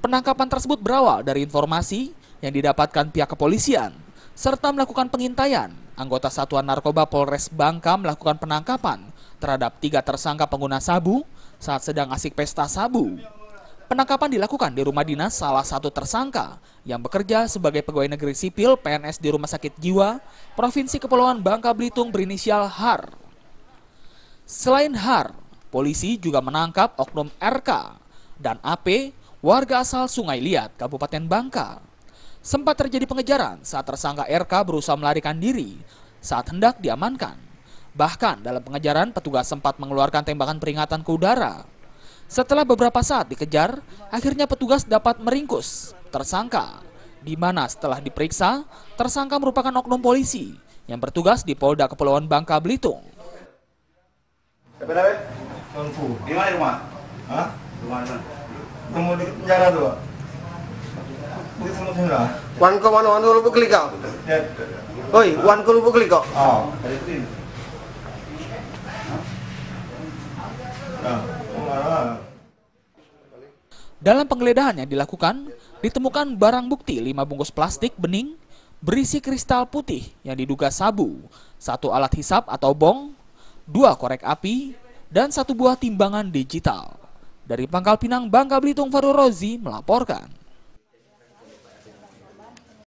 Penangkapan tersebut berawal dari informasi yang didapatkan pihak kepolisian, serta melakukan pengintaian. Anggota Satuan Narkoba Polres Bangka melakukan penangkapan terhadap 3 tersangka pengguna sabu saat sedang asik pesta sabu. Penangkapan dilakukan di rumah dinas salah satu tersangka yang bekerja sebagai pegawai negeri sipil PNS di Rumah Sakit Jiwa Provinsi Kepulauan Bangka Belitung berinisial HAR. Selain HAR, polisi juga menangkap oknum RK dan AP, warga asal Sungai Liat, Kabupaten Bangka. Sempat terjadi pengejaran saat tersangka RK berusaha melarikan diri saat hendak diamankan. Bahkan dalam pengejaran, petugas sempat mengeluarkan tembakan peringatan ke udara. Setelah beberapa saat dikejar, akhirnya petugas dapat meringkus tersangka, di mana setelah diperiksa, tersangka merupakan oknum polisi yang bertugas di Polda Kepulauan Bangka Belitung. Di mana rumah? Hah? Rumah mana? Temu di penjara tuh. Di semut sana. Wan ko wan lubuk klikau. Ya. Oi, wan ko lubuk klikau. Oh, dari sini. Nah, mana? Dalam penggeledahan yang dilakukan, ditemukan barang bukti 5 bungkus plastik bening berisi kristal putih yang diduga sabu, 1 alat hisap atau bong, 2 korek api, dan 1 buah timbangan digital. Dari Pangkal Pinang, Bangka Belitung, Farul Rozi melaporkan.